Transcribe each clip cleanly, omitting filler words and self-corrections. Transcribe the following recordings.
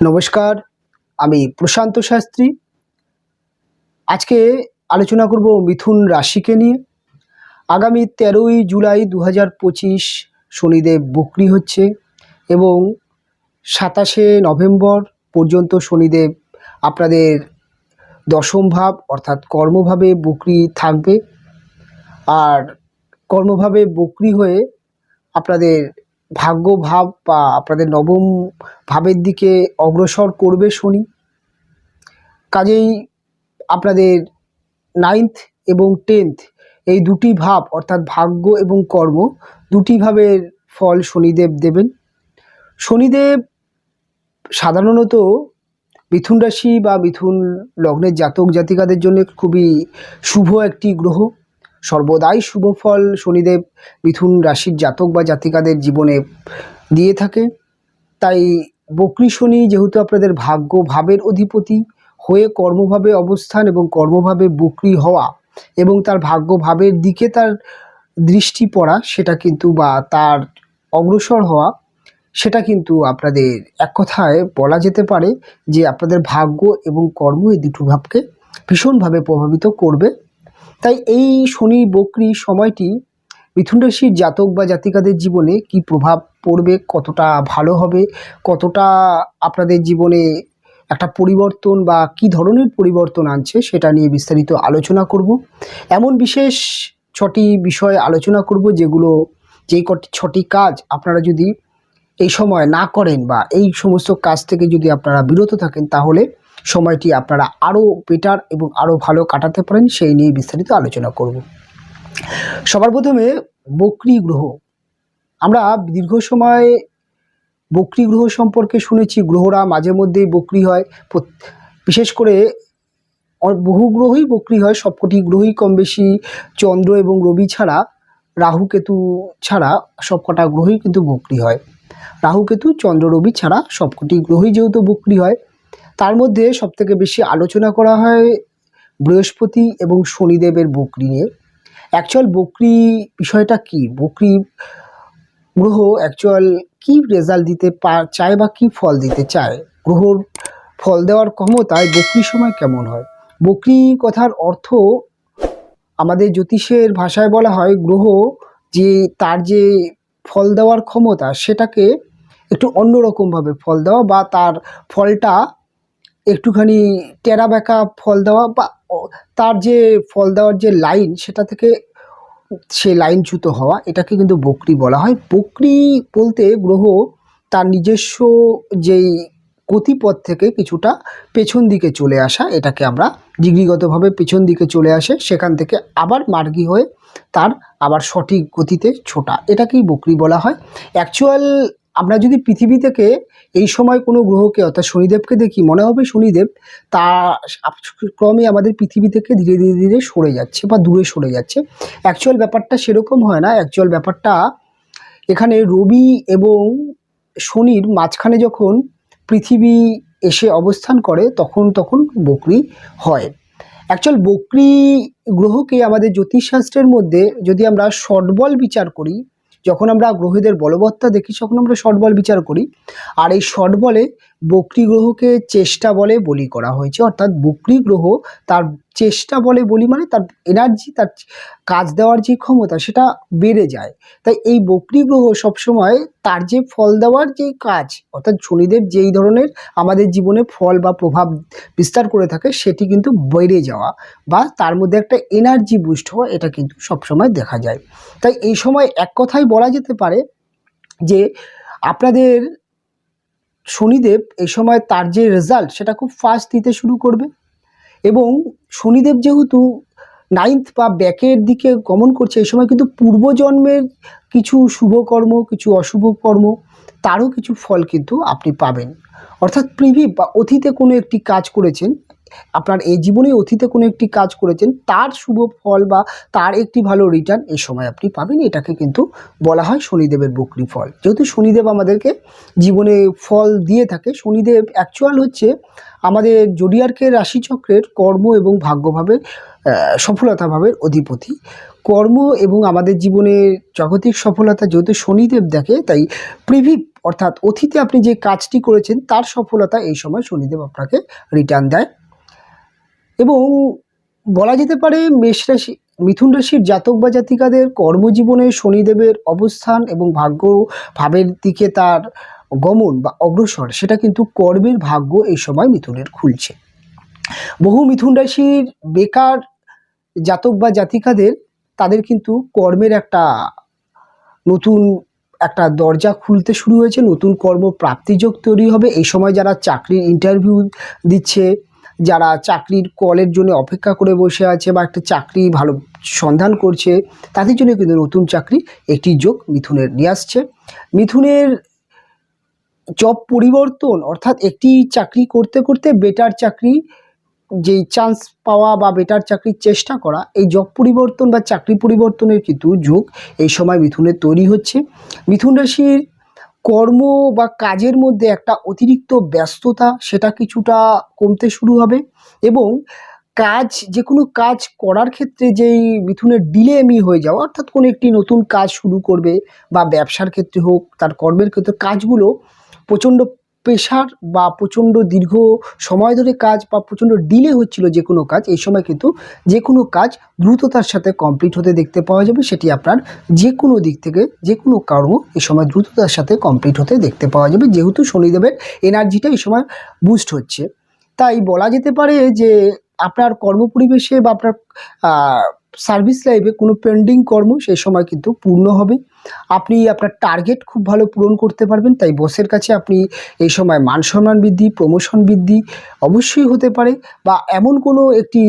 নমস্কার, আমি প্রশান্ত শাস্ত্রী। আজকে আলোচনা করব মিথুন রাশিকে নিয়ে। আগামী 13ই জুলাই 2025 শনিদেব বক্রি হচ্ছে এবং 27শে নভেম্বর পর্যন্ত শনিদেব আপনাদের দশম ভাব অর্থাৎ কর্মভাবে বক্রি থাকবে। আর কর্মভাবে বক্রি হয়ে আপনাদের ভাগ্য ভাব বা আপনাদের নবম ভাবের দিকে অগ্রসর করবে শনি। কাজেই আপনাদের 9th এবং 10th এই দুটি ভাব অর্থাৎ ভাগ্য এবং কর্ম দুটি ভাবের ফল শনিদেব দেবেন। শনিদেব সাধারণত মিথুন রাশি বা মিথুন লগ্নের জাতক জাতিকাদের জন্য খুবই শুভ একটি গ্রহ। সর্বদাই শুভ ফল শনিদেব মিথুন রাশির জাতক বা জাতিকাদের জীবনে দিয়ে থাকে। তাই বক্রি শনি যেহেতু আপনাদের ভাগ্য ভাবের অধিপতি হয়ে কর্মভাবে অবস্থান এবং কর্মভাবে বক্রি হওয়া এবং তার ভাগ্য ভাবের দিকে তার দৃষ্টি পড়া, সেটা কিন্তু বা তার অগ্রসর হওয়া, সেটা কিন্তু আপনাদের এক কথায় বলা যেতে পারে যে আপনাদের ভাগ্য এবং কর্ম এই দুটো ভাবকে ভীষণভাবে প্রভাবিত করবে। তাই এই শনি বক্রি সময়টি মিথুন রাশির জাতক বা জাতিকাদের জীবনে কি প্রভাব পড়বে, কতটা ভালো হবে, কতটা আপনাদের জীবনে একটা পরিবর্তন বা কি ধরনের পরিবর্তন আনছে, সেটা নিয়ে বিস্তারিত আলোচনা করব। এমন বিশেষ 6টি বিষয় আলোচনা করব যেই 6টি কাজ আপনারা যদি এই সময় না করেন বা এই সমস্ত কাজ থেকে যদি আপনারা বিরত থাকেন, তাহলে সময়টি আপনারা আরও বেটার এবং আরও ভালো কাটাতে পারেন, সেই নিয়ে বিস্তারিত আলোচনা করব। সবার প্রথমে বক্রি গ্রহ। আমরা দীর্ঘ সময় বক্রি গ্রহ সম্পর্কে শুনেছি। গ্রহরা মাঝে মধ্যেই বক্রি হয়, বিশেষ করে বহু গ্রহই বক্রি হয়। সবকটি গ্রহই কম বেশি চন্দ্র এবং রবি ছাড়া, রাহু কেতু ছাড়া সবকটা গ্রহই কিন্তু বক্রি হয়। রাহু কেতু চন্দ্র রবি ছাড়া সবকটি গ্রহই যেহেতু বক্রি হয়, তার মধ্যে সবথেকে বেশি আলোচনা করা হয় বৃহস্পতি এবং শনিদেবের বক্রি নিয়ে। অ্যাকচুয়াল বক্রি বিষয়টা কি, বক্রি গ্রহ অ্যাকচুয়াল কি রেজাল্ট দিতে চায় বা কি ফল দিতে চায়, গ্রহর ফল দেওয়ার ক্ষমতায় বক্রি সময় কেমন হয়। বক্রি কথার অর্থ আমাদের জ্যোতিষের ভাষায় বলা হয় গ্রহ যে তার যে ফল দেওয়ার ক্ষমতা সেটাকে একটু অন্যরকমভাবে ফল দেওয়া, বা তার ফলটা একটুখানি টেরা বেঁকা ফল দেওয়া, বা তার যে ফল দেওয়ার যে লাইন সেটা থেকে সে লাইনচ্যুত হওয়া, এটাকে কিন্তু বক্রি বলা হয়। বক্রি বলতে গ্রহ তার নিজস্ব যেই গতিপথ থেকে কিছুটা পেছন দিকে চলে আসা, এটাকে আমরা ডিগ্রিগতভাবে পেছন দিকে চলে আসে, সেখান থেকে আবার মার্গী হয়ে তার আবার সঠিক গতিতে ছোটা, এটাকেই বক্রি বলা হয়। অ্যাকচুয়াল আমরা যদি পৃথিবী থেকে এই সময় কোনো গ্রহকে অর্থাৎ শনিদেবকে দেখি, মনে হবে শনিদেব তা ক্রমে আমাদের পৃথিবী থেকে ধীরে ধীরে ধীরে সরে যাচ্ছে বা দূরে সরে যাচ্ছে। অ্যাকচুয়াল ব্যাপারটা সেরকম হয় না। অ্যাকচুয়াল ব্যাপারটা এখানে রবি এবং শনির মাঝখানে যখন পৃথিবী এসে অবস্থান করে তখন বক্রি হয়। অ্যাকচুয়াল বক্রি গ্রহকে আমাদের জ্যোতিষশাস্ত্রের মধ্যে যদি আমরা ষটবল বিচার করি, যখন আমরা গ্রহদের বলবত্তা দেখি তখন আমরা ষটবল বিচার করি, আর এই ষটবলে বক্রি গ্রহকে চেষ্টা বলে বলি করা হয়েছে। অর্থাৎ বক্রি গ্রহ তার চেষ্টা বলে বলি মানে তার এনার্জি, তার কাজ দেওয়ার যে ক্ষমতা সেটা বেড়ে যায়। তাই এই বক্রি গ্রহ সবসময় তার যে ফল দেওয়ার যে কাজ, অর্থাৎ শনিদেব যেই ধরনের আমাদের জীবনে ফল বা প্রভাব বিস্তার করে থাকে সেটি কিন্তু বেড়ে যাওয়া বা তার মধ্যে একটা এনার্জি বুস্ট হওয়া, এটা কিন্তু সবসময় দেখা যায়। তাই এই সময় এক কথায় বলা যেতে পারে যে আপনাদের শনিদেব এই সময় তার যে রেজাল্ট সেটা খুব ফাস্ট দিতে শুরু করবে। এবং শনিদেব যেহেতু 9th বা ব্যাকের দিকে গমন করছে, এই সময় কিন্তু পূর্বজন্মের কিছু শুভকর্ম, কিছু অশুভ কর্ম, তারও কিছু ফল কিন্তু আপনি পাবেন। অর্থাৎ প্রিভিভ বা অতীতে কোনো একটি কাজ করেছেন, আপনার এই জীবনে অতীতে কোনো একটি কাজ করেছেন, তার শুভ ফল বা তার একটি ভালো রিটার্ন এই সময় আপনি পাবেন। এটাকে কিন্তু বলা হয় শনিদেবের বক্রি ফল। যেহেতু শনিদেব আমাদেরকে জীবনে ফল দিয়ে থাকে, শনিদেব অ্যাকচুয়াল হচ্ছে আমাদের জোডিয়াকের রাশিচক্রের কর্ম এবং ভাগ্যভাবের সফলতা ভাবের অধিপতি। কর্ম এবং আমাদের জীবনের জাগতিক সফলতা যেহেতু শনিদেব দেখে, তাই প্রিভিভ অর্থাৎ অতীতে আপনি যে কাজটি করেছেন তার সফলতা এই সময় শনিদেব আপনাকে রিটার্ন দেয়। এবং বলা যেতে পারে মেষ রাশি মিথুন রাশির জাতক বা জাতিকাদের কর্মজীবনে শনিদেবের অবস্থান এবং ভাগ্য ভাবের দিকে তার গমন বা অগ্রসর, সেটা কিন্তু কর্মের ভাগ্য এই সময় মিথুনের খুলছে। বহু মিথুন রাশির বেকার জাতক বা জাতিকাদের তাদের কিন্তু কর্মের নতুন একটা দরজা খুলতে শুরু হয়েছে, নতুন কর্মপ্রাপ্তিযোগ তৈরি হবে। এই সময় যারা চাকরির ইন্টারভিউ দিচ্ছে, যারা চাকরির কলের জন্য অপেক্ষা করে বসে আছে বা একটা চাকরি ভালো সন্ধান করছে, তাদের জন্য কিন্তু নতুন চাকরি একটি যোগ মিথুনের নিয়ে আসছে। মিথুনের জব পরিবর্তন, অর্থাৎ একটি চাকরি করতে করতে বেটার চাকরি যেই চান্স পাওয়া বা বেটার চাকরির চেষ্টা করা, এই জব পরিবর্তন বা চাকরি পরিবর্তনের কিন্তু যোগ এই সময় মিথুনের তৈরি হচ্ছে। মিথুন রাশির কর্ম বা কাজের মধ্যে একটা অতিরিক্ত ব্যস্ততা, সেটা কিছুটা কমতে শুরু হবে। এবং যে কোনো কাজ করার ক্ষেত্রে যেই মিথুনের ডিলেমি হয়ে যাওয়া, অর্থাৎ কোনো একটি নতুন কাজ শুরু করবে বা ব্যবসার ক্ষেত্রে হোক, তার কর্মের ক্ষেত্রে কাজগুলো প্রচণ্ড প্রেশার বা প্রচণ্ড দীর্ঘ সময় ধরে কাজ বা প্রচণ্ড ডিলে হচ্ছিল যে কোনো কাজ, এই সময় কিন্তু যে কোনো কাজ দ্রুততার সাথে কমপ্লিট হতে দেখতে পাওয়া যাবে। সেটি আপনার যে কোনো দিক থেকে যে কোনো কর্ম এই সময় দ্রুততার সাথে কমপ্লিট হতে দেখতে পাওয়া যাবে, যেহেতু শনিদেবের এনার্জিটা এই সময় বুস্ট হচ্ছে। তাই বলা যেতে পারে যে আপনার কর্মপরিবেশে বা আপনার সার্ভিস লাইফে কোনো পেন্ডিং কর্ম সেই সময় কিন্তু পূর্ণ হবে। আপনি আপনার টার্গেট খুব ভালো পূরণ করতে পারবেন। তাই বসের কাছে আপনি এই সময় মান সম্মান বৃদ্ধি, প্রমোশন বৃদ্ধি অবশ্যই হতে পারে, বা এমন কোনো একটি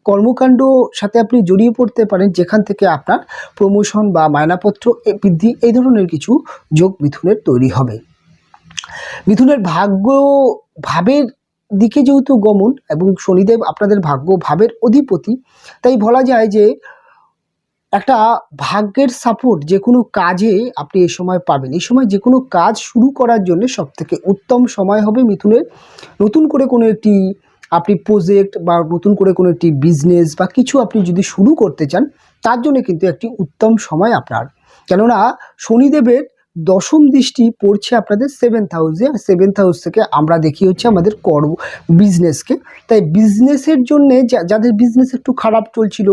কর্মকাণ্ড সাথে আপনি জড়িয়ে পড়তে পারেন যেখান থেকে আপনার প্রমোশন বা মায়নাপত্র বৃদ্ধি, এই ধরনের কিছু যোগ মিথুনের তৈরি হবে। মিথুনের ভাগ্য ভাবের দিকে যেহেতু গমন এবং শনিদেব আপনাদের ভাগ্য ভাবের অধিপতি, তাই বলা যায় যে একটা ভাগ্যের সাপোর্ট যে কোনো কাজে আপনি এই সময় পাবেন। এই সময় যে কোনো কাজ শুরু করার জন্য সবথেকে উত্তম সময় হবে মিথুনের। নতুন করে কোনো একটি আপনি প্রজেক্ট বা নতুন করে কোনো একটি বিজনেস বা কিছু আপনি যদি শুরু করতে চান, তার জন্য কিন্তু একটি উত্তম সময় আপনার। কেননা শনিদেবের দশম দৃষ্টি পড়ছে আপনাদের 7th হাউসে, আর 7th হাউস থেকে আমরা দেখি হচ্ছে আমাদের বিজনেসকে। তাই বিজনেসের জন্যে যাদের বিজনেস একটু খারাপ চলছিল,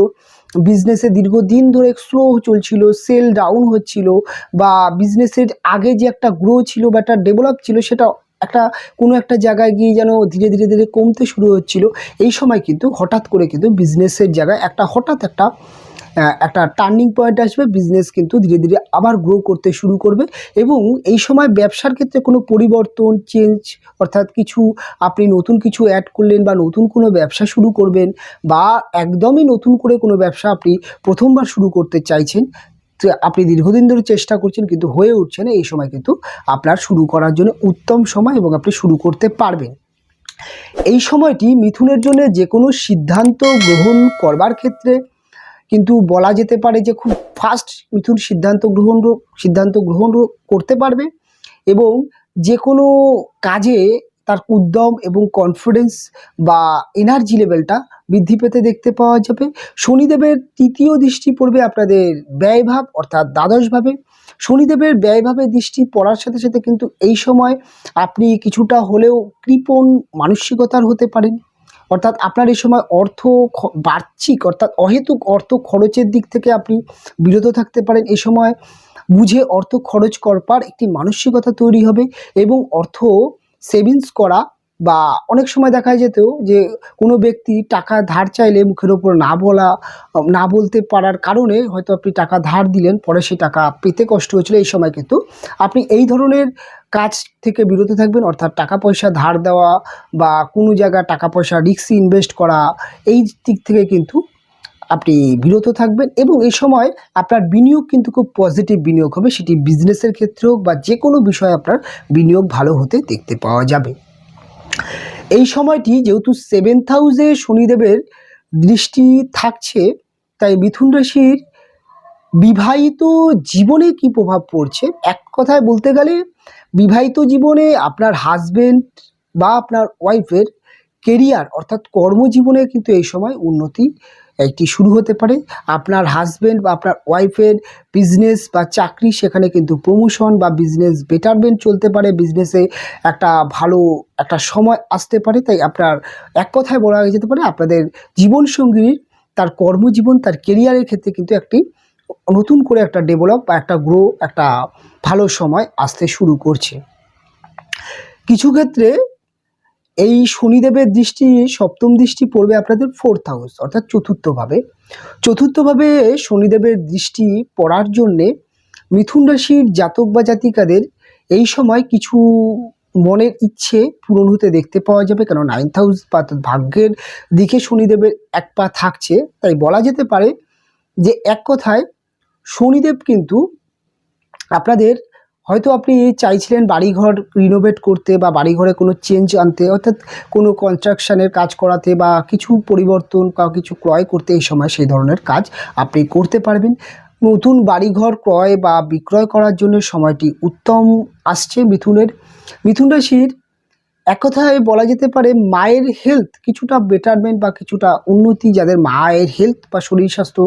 বিজনেসে দীর্ঘদিন ধরে স্লো চলছিল, সেল ডাউন হচ্ছিল, বা বিজনেসের আগে যে একটা গ্রো ছিল বা একটা ডেভেলপ ছিল, সেটা কোনো একটা জায়গায় গিয়ে যেন ধীরে ধীরে ধীরে কমতে শুরু হচ্ছিল, এই সময় কিন্তু হঠাৎ করে কিন্তু বিজনেসের জায়গায় হঠাৎ একটা টার্নিং পয়েন্ট আসবে। বিজনেস কিন্তু ধীরে ধীরে আবার গ্রো করতে শুরু করবে। এবং এই সময় ব্যবসার ক্ষেত্রে কোনো পরিবর্তন, চেঞ্জ, অর্থাৎ আপনি নতুন কিছু অ্যাড করলেন বা নতুন কোনো ব্যবসা শুরু করবেন, বা একদমই নতুন করে কোনো ব্যবসা আপনি প্রথমবার শুরু করতে চাইছেন, আপনি দীর্ঘদিন ধরে চেষ্টা করছেন কিন্তু হয়ে উঠছে না, এই সময় কিন্তু আপনার শুরু করার জন্য উত্তম সময় এবং আপনি শুরু করতে পারবেন। এই সময়টি মিথুনের জন্য যে কোনো সিদ্ধান্ত গ্রহণ করবার ক্ষেত্রে কিন্তু বলা যেতে পারে যে খুব ফাস্ট মিথুন সিদ্ধান্ত গ্রহণ করতে পারবে, এবং যে কোনো কাজে তার উদ্যম এবং কনফিডেন্স বা এনার্জি লেভেলটা বৃদ্ধি পেতে দেখতে পাওয়া যাবে। শনিদেবের তৃতীয় দৃষ্টি পড়বে আপনাদের ব্যয়ভাব, অর্থাৎ দ্বাদশভাবে। শনিদেবের ব্যয়ভাবে দৃষ্টি পড়ার সাথে সাথে কিন্তু এই সময় আপনি কিছুটা হলেও কৃপণ মানসিকতার হতে পারেন। অর্থাৎ আপনার এই সময় বার্ষিক অর্থাৎ অহেতুক অর্থ খরচের দিক থেকে আপনি বিরত থাকতে পারেন। এই সময় বুঝে অর্থ খরচ করবার একটি মানসিকতা তৈরি হবে, এবং অর্থ সেভিংস করা, বা অনেক সময় দেখা যেত যে কোনো ব্যক্তি টাকা ধার চাইলে মুখের ওপর না বলতে পারার কারণে হয়তো আপনি টাকা ধার দিলেন, পরে সেই টাকা পেতে কষ্ট হয়েছিল। এই সময় কিন্তু আপনি এই ধরনের কাজ থেকে বিরত থাকবেন, অর্থাৎ টাকা পয়সা ধার দেওয়া বা কোনো জায়গায় টাকা পয়সা রিস্কে ইনভেস্ট করা, এই দিক থেকে কিন্তু আপনি বিরত থাকবেন। এবং এই সময় আপনার বিনিয়োগ কিন্তু খুব পজিটিভ বিনিয়োগ হবে, সেটি বিজনেসের ক্ষেত্রে হোক বা যে কোনো বিষয়ে আপনার বিনিয়োগ ভালো হতে দেখতে পাওয়া যাবে। এই সময়টি যেহেতু 7th হাউসে শনিদেবের দৃষ্টি থাকছে, তাই মিথুন রাশির বিবাহিত জীবনে কি প্রভাব পড়ছে, এক কথায় বলতে গেলে বিবাহিত জীবনে আপনার হাজবেন্ড বা আপনার ওয়াইফের কেরিয়ার অর্থাৎ কর্মজীবনে কিন্তু এই সময় উন্নতি একটি শুরু হতে পারে। আপনার হাজব্যান্ড বা আপনার ওয়াইফের বিজনেস বা চাকরি, সেখানে কিন্তু প্রমোশন বা বিজনেস বেটারমেন্ট চলতে পারে, বিজনেসে একটা ভালো একটা সময় আসতে পারে। তাই আপনার এক কথায় বলা যেতে পারে আপনাদের জীবনসঙ্গীর তার কর্মজীবন, তার কেরিয়ারের ক্ষেত্রে কিন্তু একটি নতুন করে একটা ডেভেলপ বা একটা গ্রো, একটা ভালো সময় আসতে শুরু করছে। কিছু ক্ষেত্রে এই শনিদেবের দৃষ্টি, সপ্তম দৃষ্টি পড়বে আপনাদের 4th হাউস অর্থাৎ চতুর্থভাবে শনিদেবের দৃষ্টি পড়ার জন্যে মিথুন রাশির জাতক বা জাতিকাদের এই সময় কিছু মনের ইচ্ছে পূরণ হতে দেখতে পাওয়া যাবে। কেন 9th হাউস বা ভাগ্যের দিকে শনিদেবের এক পা থাকছে, তাই বলা যেতে পারে যে এক কথায় শনিদেব কিন্তু আপনাদের, হয়তো আপনি চাইছিলেন বাড়িঘর রিনোভেট করতে বা বাড়িঘরে কোনো চেঞ্জ আনতে, অর্থাৎ কোনো কনস্ট্রাকশানের কাজ করাতে বা কিছু পরিবর্তন বা কিছু ক্রয় করতে, এই সময় সেই ধরনের কাজ আপনি করতে পারবেন। নতুন বাড়িঘর ক্রয় বা বিক্রয় করার জন্য সময়টি উত্তম আসছে মিথুন রাশির। এক কথায় বলা যেতে পারে মায়ের হেলথ কিছুটা বেটারমেন্ট বা কিছুটা উন্নতি, যাদের মায়ের হেলথ বা শরীর স্বাস্থ্য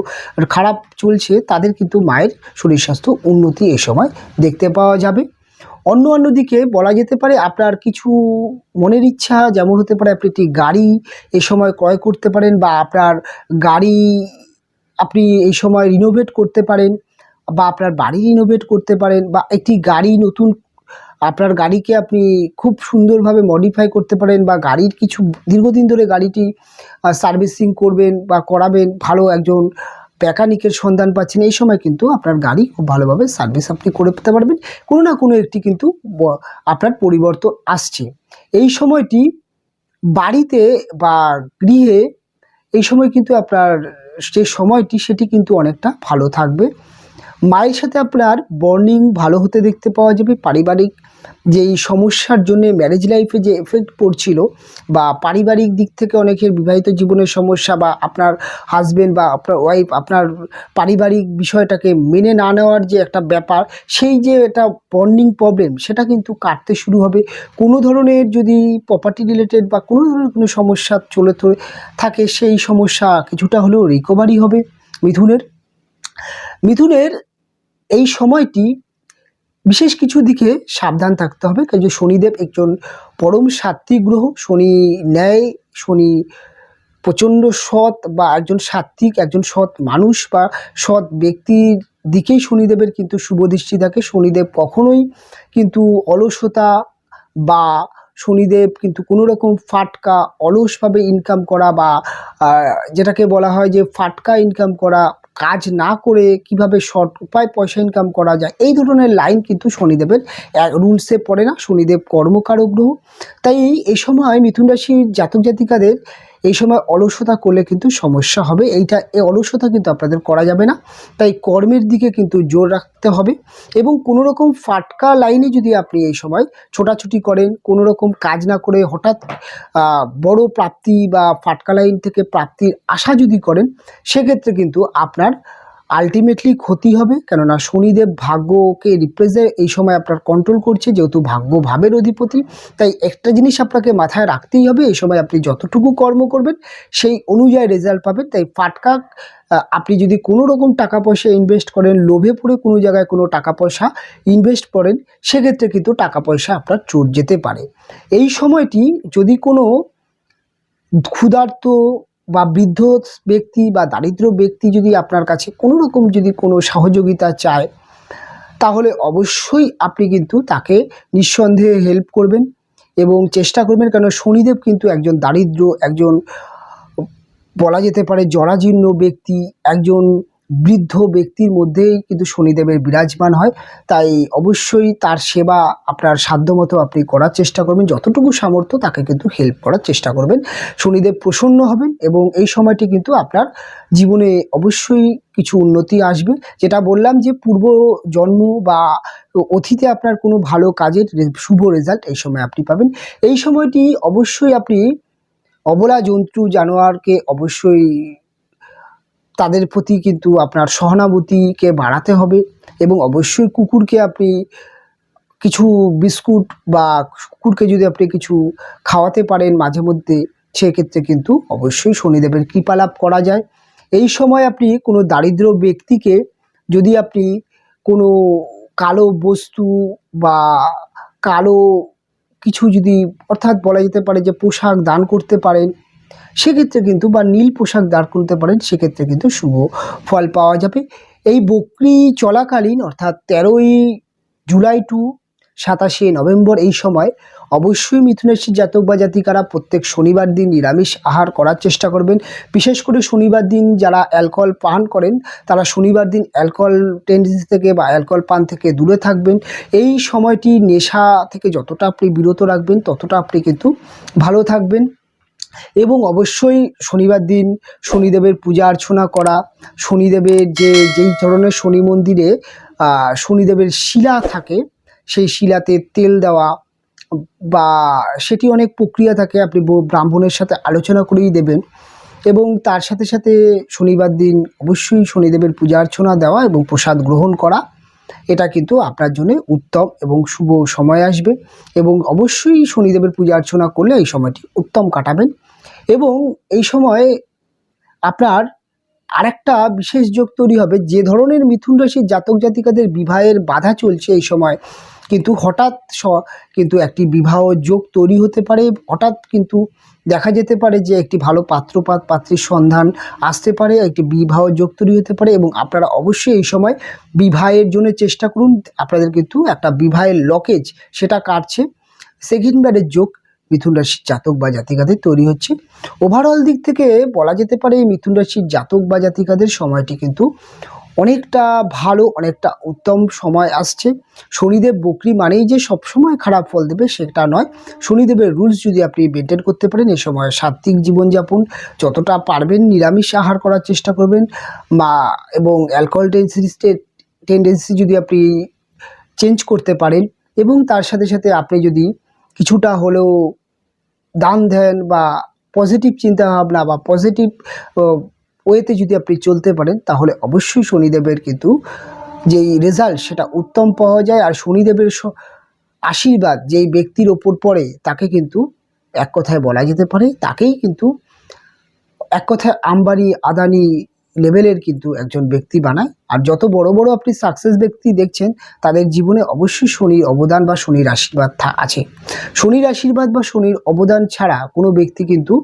খারাপ চলছে তাদের কিন্তু মায়ের শরীর স্বাস্থ্য উন্নতি এ সময় দেখতে পাওয়া যাবে। অন্যদিকে বলা যেতে পারে আপনার কিছু মনের ইচ্ছা, যেমন হতে পারে আপনি একটি গাড়ি এ সময় ক্রয় করতে পারেন, বা আপনার গাড়ি আপনি এই সময় রিনোভেট করতে পারেন, বা আপনার বাড়ি রিনোভেট করতে পারেন, বা একটি গাড়ি নতুন আপনার গাড়িকে আপনি খুব সুন্দরভাবে মডিফাই করতে পারেন, বা গাড়ির কিছু দীর্ঘদিন ধরে গাড়িটি সার্ভিসিং করবেন বা করাবেন, ভালো একজন মেকানিকের সন্ধান পাচ্ছেন, এই সময় কিন্তু আপনার গাড়ি খুব ভালোভাবে সার্ভিস আপনি করতে পারবেন। কোনো না কোনো একটি কিন্তু আপনার পরিবর্তন আসছে। এই সময়টি বাড়িতে বা গৃহে, এই সময় কিন্তু আপনার যে সময়টি সেটি কিন্তু অনেকটা ভালো থাকবে। মায়ের সাথে আপনার বন্ডিং ভালো হতে দেখতে পাওয়া যাবে। পারিবারিক যেই সমস্যার জন্য ম্যারেজ লাইফে যে এফেক্ট পড়ছিল, বা পারিবারিক দিক থেকে অনেকের বিবাহিত জীবনের সমস্যা, বা আপনার হাজব্যান্ড বা আপনার ওয়াইফ আপনার পারিবারিক বিষয়টাকে মেনে না নেওয়ার যে একটা ব্যাপার, সেই যে একটা বন্ডিং প্রবলেম, সেটা কিন্তু কাটতে শুরু হবে। কোনো ধরনের যদি প্রপার্টি রিলেটেড বা কোনো ধরনের কোনো সমস্যা চলে থাকে, সেই সমস্যা কিছুটা হলেও রিকভারি হবে মিথুনের এই সময়টি বিশেষ কিছু দিকে সাবধান থাকতে হবে, কারণ শনিদেব একজন পরম সাত্ত্বিক গ্রহ। শনি প্রচণ্ড সৎ বা একজন সাত্ত্বিক, একজন সৎ মানুষ বা সৎ ব্যক্তির দিকেই শনিদেবের কিন্তু শুভ দৃষ্টি থাকে। শনিদেব কখনোই কিন্তু অলসতা বা শনিদেব কিন্তু কোনো রকম ফাটকা অলসভাবে ইনকাম করা, বা যেটাকে বলা হয় যে ফাটকা ইনকাম করা, কাজ না করে কিভাবে শর্ট উপায় পয়সা ইনকাম করা যায়, এই ধরনের লাইন কিন্তু শনিদেবের রুলসে পড়ে না। শনিদেব কর্মকারক গ্রহ, তাই এই সময় মিথুন রাশির জাতক জাতিকাদের এই সময় অলসতা করলে কিন্তু সমস্যা হবে। এই অলসতা কিন্তু আপনাদের করা যাবে না, তাই কর্মের দিকে কিন্তু জোর রাখতে হবে। এবং কোনো রকম ফাটকা লাইনে যদি আপনি এই সময় ছোটাছুটি করেন, কোনো রকম কাজ না করে হঠাৎ বড় প্রাপ্তি বা ফাটকা লাইন থেকে প্রাপ্তির আশা যদি করেন, সেক্ষেত্রে কিন্তু আপনার আলটিমেটলি ক্ষতি হবে। কেননা শনিদেব ভাগ্যকে রিপ্রেজেন্ট এই সময় আপনার কন্ট্রোল করছে, যেহেতু ভাগ্য ভাবের অধিপতি। তাই একটা জিনিস আপনাকে মাথায় রাখতেই হবে, এই সময় আপনি যতটুকু কর্ম করবেন সেই অনুযায়ী রেজাল্ট পাবেন। তাই ফাটকা আপনি যদি কোনো রকম টাকা পয়সা ইনভেস্ট করেন, লোভে পড়ে কোনো জায়গায় কোনো টাকা পয়সা ইনভেস্ট করেন, সেক্ষেত্রে কিন্তু টাকা পয়সা আপনার চোট যেতে পারে। এই সময়টি যদি কোনো ক্ষুধার্ত বা বৃদ্ধ ব্যক্তি বা দারিদ্র ব্যক্তি যদি আপনার কাছে কোনো রকম যদি কোনো সহযোগিতা চায়, তাহলে অবশ্যই আপনি কিন্তু তাকে নিঃসন্দেহে হেল্প করবেন এবং চেষ্টা করবেন। কেন শনিদেব কিন্তু একজন দারিদ্র, একজন বলা যেতে পারে জরাজীর্ণ ব্যক্তি, একজন বৃদ্ধ ব্যক্তির মধ্যেই কিন্তু শনিদেবের বিরাজমান হয়। তাই অবশ্যই তার সেবা আপনার সাধ্যমতো আপনি করার চেষ্টা করবেন, যতটুকু সামর্থ্য তাকে কিন্তু হেল্প করার চেষ্টা করবেন। শনিদেব প্রসন্ন হবেন এবং এই সময়টি কিন্তু আপনার জীবনে অবশ্যই কিছু উন্নতি আসবে। যেটা বললাম যে পূর্ব জন্ম বা অতীতে আপনার কোনো ভালো কাজের শুভ রেজাল্ট এই সময় আপনি পাবেন। এই সময়টি অবশ্যই আপনি অবলা জন্তু জানোয়ারকে অবশ্যই তাদের প্রতি কিন্তু আপনার সহানুভূতিকে বাড়াতে হবে, এবং অবশ্যই কুকুরকে আপনি কিছু বিস্কুট বা কুকুরকে যদি আপনি কিছু খাওয়াতে পারেন মাঝে মধ্যে, সেক্ষেত্রে কিন্তু অবশ্যই শনিদেবের কৃপা লাভ করা যায়। এই সময় আপনি কোনো দারিদ্র ব্যক্তিকে যদি আপনি কোনো কালো বস্তু বা কালো কিছু যদি, অর্থাৎ বলা যেতে পারে যে পোশাক দান করতে পারেন, সেক্ষেত্রে কিন্তু, বা নীল পোশাক দান করতে পারেন, সেক্ষেত্রে কিন্তু শুভ ফল পাওয়া যাবে। এই বকরি চলাকালীন অর্থাৎ 13ই জুলাই টু 27শে নভেম্বর এই সময় অবশ্যই মিথুন রাশির জাতক বা জাতিকারা প্রত্যেক শনিবার দিন নিরামিষ আহার করার চেষ্টা করবেন। বিশেষ করে শনিবার দিন যারা অ্যালকোহল পান করেন তারা শনিবার দিন অ্যালকোহল টেন্ডেন্সি থেকে বা অ্যালকোহল পান থেকে দূরে থাকবেন। এই সময়টি নেশা থেকে যতটা আপনি বিরত রাখবেন ততটা আপনি কিন্তু ভালো থাকবেন। এবং অবশ্যই শনিবার দিন শনিদেবের পূজা অর্চনা করা, শনিদেবের যেই ধরনের শনি মন্দিরে শনিদেবের শিলা থাকে সেই শিলাতে তেল দেওয়া, বা সেটি অনেক প্রক্রিয়া থাকে, আপনি ব্রাহ্মণের সাথে আলোচনা করেই দেবেন। এবং তার সাথে সাথে শনিবার দিন অবশ্যই শনিদেবের পূজা অর্চনা দেওয়া এবং প্রসাদ গ্রহণ করা, এটা কিন্তু আপনার জন্য উত্তম এবং শুভ সময় আসবে। এবং অবশ্যই শনিদেবের পূজা অর্চনা করলে এই সময়টি উত্তম কাটাবেন। এবং এই সময় আপনার আরেকটা বিশেষ যোগ তৈরি হবে। যে ধরনের মিথুন রাশির জাতক জাতিকাদের বিবাহের বাধা চলছে এই সময় কিন্তু হঠাৎ কিন্তু একটি বিবাহ যোগ তৈরি হতে পারে। হঠাৎ কিন্তু দেখা যেতে পারে যে একটি ভালো পাত্রীর সন্ধান আসতে পারে, একটি বিবাহ যোগ তৈরি হতে পারে। এবং আপনারা অবশ্যই এই সময় বিবাহের জন্য চেষ্টা করুন। আপনাদের কিন্তু একটা বিবাহের লকেজ সেটা কাটছে। সেকেন্ড ম্যারেজ যোগ মিথুন রাশির জাতক বা জাতিকাদের তৈরি হচ্ছে। ওভারঅল দিক থেকে বলা যেতে পারে মিথুন রাশির জাতক বা জাতিকাদের সময়টি কিন্তু অনেকটা ভালো, অনেকটা উত্তম সময় আসছে। শনিদেব বকরি মানেই যে সবসময় খারাপ ফল দেবে সেটা নয়। শনিদেবের রুলস যদি আপনি মেনটেন করতে পারেন এই সময় সাত্ত্বিক জীবনযাপন যতটা পারবেন নিরামিষ আহার করার চেষ্টা করবেন, এবং অ্যালকোহল টেন্ডেন্সি যদি আপনি চেঞ্জ করতে পারেন, এবং তার সাথে সাথে আপনি যদি কিছুটা হলেও দান ধ্যান বা পজিটিভ চিন্তাভাবনা বা পজিটিভ ওয়েতে যদি আপনি চলতে পারেন তাহলে অবশ্যই শনিদেবের কিন্তু যেই রেজাল্ট সেটা উত্তম পাওয়া যায়। আর শনিদেবের আশীর্বাদ যেই ব্যক্তির ওপর পড়ে তাকে কিন্তু এক কথায় বলা যেতে পারে তাকেই কিন্তু এক কথায় আম্বানি আদানি লেভেলের কিন্তু একজন ব্যক্তি বানায়। আর যত বড় বড় আপনি সাকসেস ব্যক্তি দেখছেন তাদের জীবনে অবশ্যই শনির অবদান বা শনির আশীর্বাদ আছে। শনির আশীর্বাদ বা শনির অবদান ছাড়া কোনো ব্যক্তি কিন্তু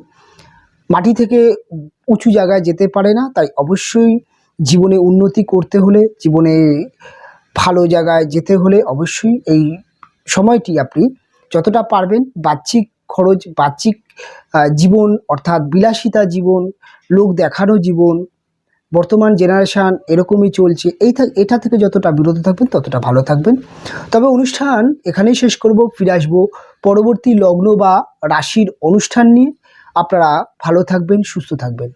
মাটি থেকে উঁচু জায়গায় যেতে পারে না। তাই অবশ্যই জীবনে উন্নতি করতে হলে, জীবনে ভালো জায়গায় যেতে হলে অবশ্যই এই সময়টি আপনি যতটা পারবেন বাহ্যিক খরচ, বাহ্যিক জীবন অর্থাৎ বিলাসিতা জীবন, লোক দেখানো জীবন, বর্তমান জেনারেশান এরকমই চলছে, এটা থেকে যতটা বিরত থাকবেন ততটা ভালো থাকবেন। তবে অনুষ্ঠান এখানেই শেষ করব, ফিরে আসবো পরবর্তী লগ্ন বা রাশির অনুষ্ঠান নিয়ে। আপনারা ভালো থাকবেন, সুস্থ থাকবেন।